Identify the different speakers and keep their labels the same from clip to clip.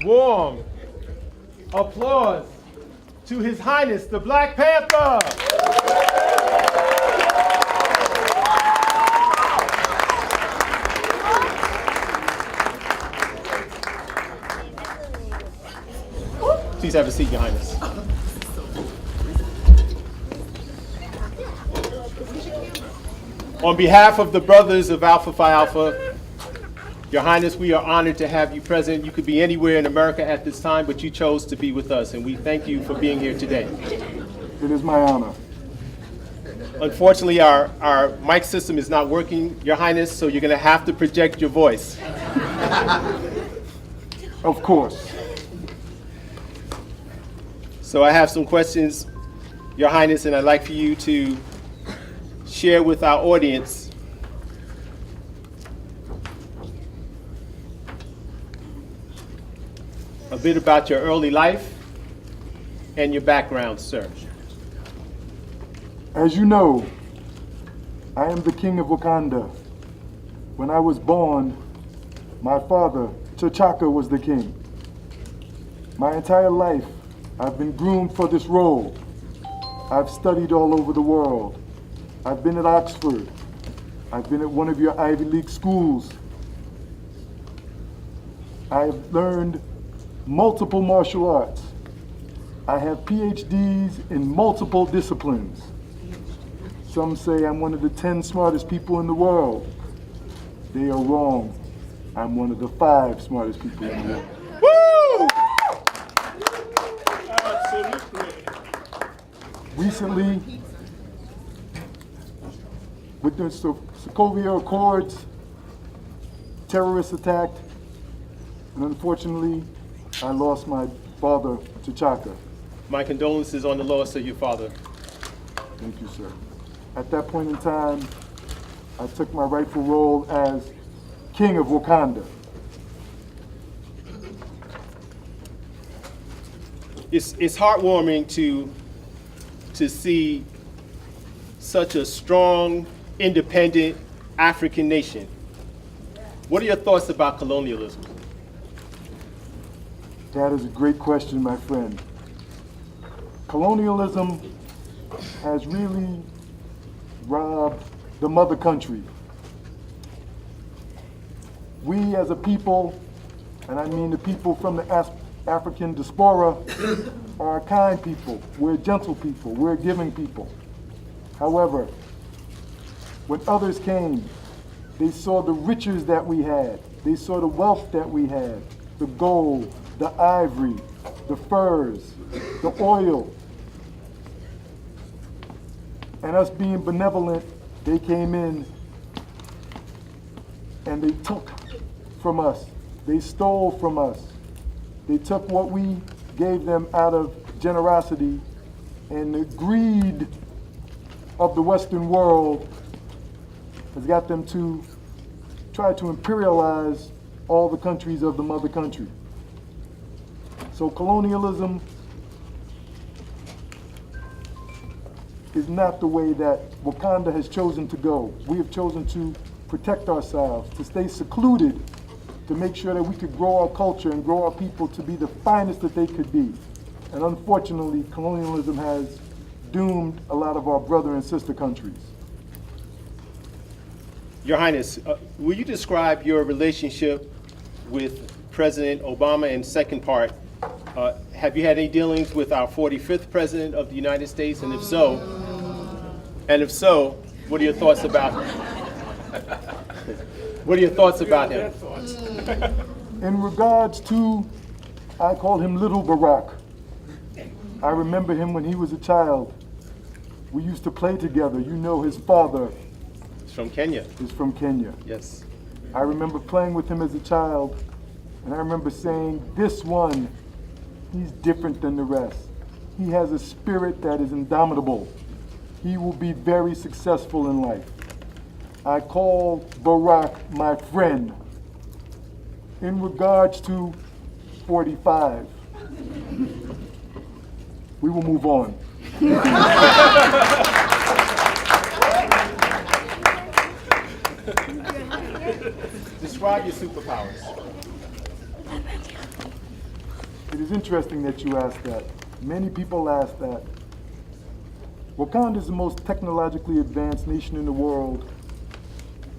Speaker 1: warm applause to His Highness, the Black Panther. Please have a seat, Your Highness. On behalf of the brothers of Alpha Phi Alpha, Your Highness, we are honored to have you present. You could be anywhere in America at this time, but you chose to be with us, and we thank you for being here today.
Speaker 2: It is my honor.
Speaker 1: Unfortunately, our mic system is not working, Your Highness, so you're going to have to project your voice.
Speaker 2: Of course.
Speaker 1: So I have some questions, Your Highness, and I'd like for you to share with our audience a bit about your early life and your background, sir.
Speaker 2: As you know, I am the king of Wakanda. When I was born, my father, T'Chaka, was the king. My entire life, I've been groomed for this role. I've studied all over the world. I've been at Oxford. I've been at one of your Ivy League schools. I've learned multiple martial arts. I have PhDs in multiple disciplines. Some say I'm one of the 10 smartest people in the world. They are wrong. I'm one of the 5 smartest people in the world.
Speaker 1: Woo!
Speaker 2: Recently, with the Sokovia Accords, terrorists attacked, and unfortunately, I lost my father, T'Chaka.
Speaker 1: My condolences on the loss of your father.
Speaker 2: Thank you, sir. At that point in time, I took my rightful role as King of Wakanda.
Speaker 1: It's heartwarming to see such a strong, independent African nation. What are your thoughts about colonialism?
Speaker 2: That is a great question, my friend. Colonialism has really robbed the mother country. We as a people, and I mean the people from the African diaspora, are a kind people. We're a gentle people. We're a giving people. However, when others came, they saw the riches that we had. They saw the wealth that we had, the gold, the ivory, the furs, the oil. And us being benevolent, they came in and they took from us. They stole from us. They took what we gave them out of generosity, and the greed of the Western world has got them to try to imperialize all the countries of the mother country. So colonialism is not the way that Wakanda has chosen to go. We have chosen to protect ourselves, to stay secluded, to make sure that we could grow our culture and grow our people to be the finest that they could be. And unfortunately, colonialism has doomed a lot of our brother and sister countries.
Speaker 1: Your Highness, will you describe your relationship with President Obama? And second part, have you had any dealings with our 45th President of the United States? And if so, what are your thoughts about What are your thoughts about him?
Speaker 2: In regards to, I call him Little Barack. I remember him when he was a child. We used to play together. You know, his father
Speaker 1: He's from Kenya.
Speaker 2: is from Kenya.
Speaker 1: Yes.
Speaker 2: I remember playing with him as a child, and I remember saying, this one, he's different than the rest. He has a spirit that is indomitable. He will be very successful in life. I call Barack my friend. In regards to 45, we will move on.
Speaker 1: Describe your superpowers.
Speaker 2: It is interesting that you asked that. Many people ask that. Wakanda is the most technologically advanced nation in the world.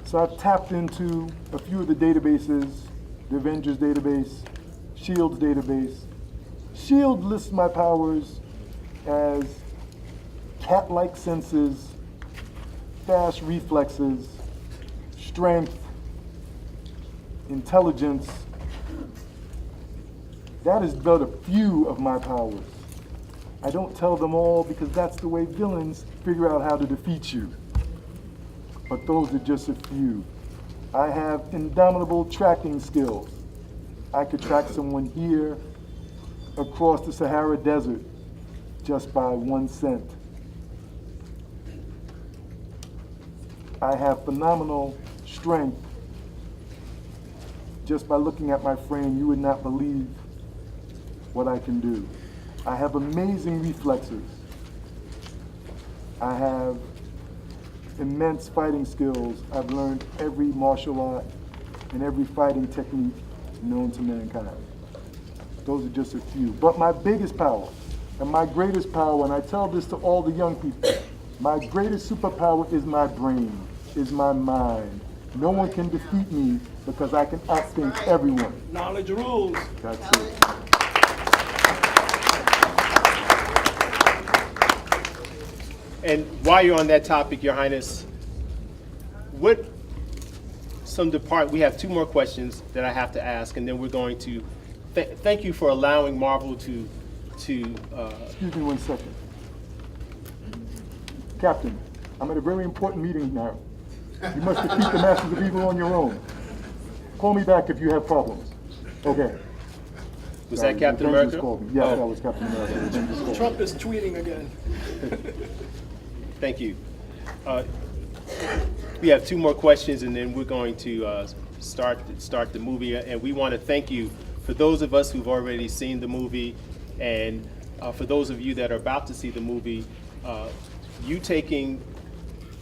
Speaker 2: So I've tapped into a few of the databases, the Avengers database, SHIELD's database. SHIELD lists my powers as cat-like senses, fast reflexes, strength, intelligence. That is but a few of my powers. I don't tell them all because that's the way villains figure out how to defeat you. But those are just a few. I have indomitable tracking skills. I could track someone here across the Sahara Desert just by 1 cent. I have phenomenal strength. Just by looking at my frame, you would not believe what I can do. I have amazing reflexes. I have immense fighting skills. I've learned every martial art and every fighting technique known to mankind. Those are just a few. But my biggest power and my greatest power, and I tell this to all the young people, my greatest superpower is my brain, is my mind. No one can defeat me because I can outthink everyone.
Speaker 3: Knowledge rules.
Speaker 2: That's it.
Speaker 1: And while you're on that topic, Your Highness, we have 2 more questions that I have to ask, and then we're going to thank you for allowing Marvel to
Speaker 2: Excuse me 1 second. Captain, I'm at a very important meeting now. You must defeat the Masters of Evil on your own. Call me back if you have problems. Okay.
Speaker 1: Was
Speaker 2: Sorry,
Speaker 1: that Captain
Speaker 2: the Avengers
Speaker 1: America?
Speaker 2: called me. Yes,
Speaker 1: Oh.
Speaker 2: that was Captain America. The Avengers called me.
Speaker 3: Trump is tweeting again.
Speaker 1: Thank you. We have 2 more questions, and then we're going to start the movie. And we want to thank you for those of us who've already seen the movie, and for those of you that are about to see the movie. You taking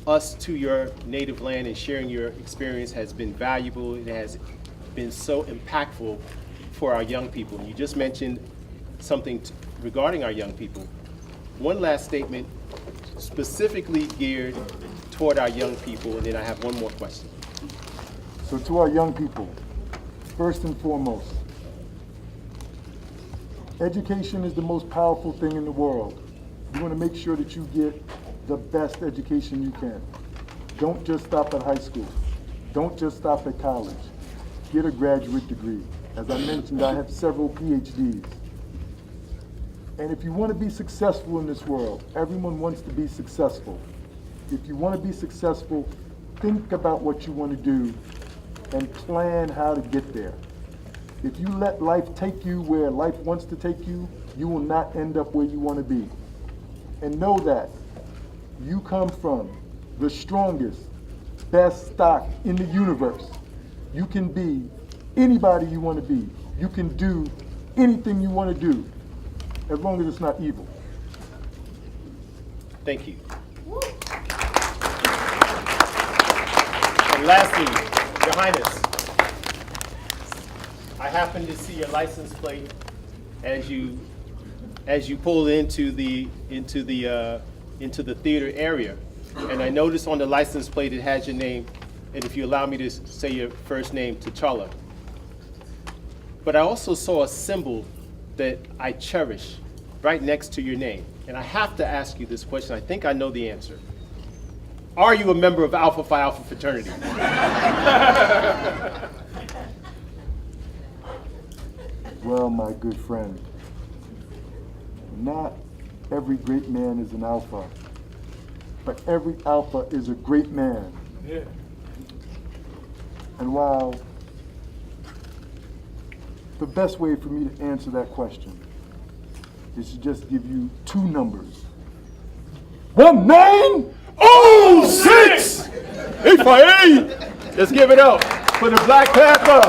Speaker 1: us to your native land and sharing your experience has been valuable. It has been so impactful for our young people. You just mentioned something regarding our young people. One last statement specifically geared toward our young people, and then I have one more question.
Speaker 2: So to our young people, first and foremost, education is the most powerful thing in the world. You want to make sure that you get the best education you can. Don't just stop at high school. Don't just stop at college. Get a graduate degree. As I mentioned, I have several PhDs. And if you want to be successful in this world, everyone wants to be successful. If you want to be successful, think about what you want to do and plan how to get there. If you let life take you where life wants to take you, you will not end up where you want to be. And know that you come from the strongest, best stock in the universe. You can be anybody you want to be. You can do anything you want to do, as long as it's not evil.
Speaker 1: Thank you. And lastly, Your Highness, I happen to see your license plate as you pull into the theater area, and I noticed on the license plate it has your name, and if you allow me to say your first name, T'Challa. But I also saw a symbol that I cherish right next to your name, and I have to ask you this question. I think I know the answer. Are you a member of Alpha Phi Alpha fraternity?
Speaker 2: Well, my good friend, not every great man is an alpha, but every alpha is a great man.
Speaker 3: Yeah.
Speaker 2: And while the best way for me to answer that question is to just give you 2 numbers. 1906!
Speaker 1: 858! Let's give it up for the Black Panther!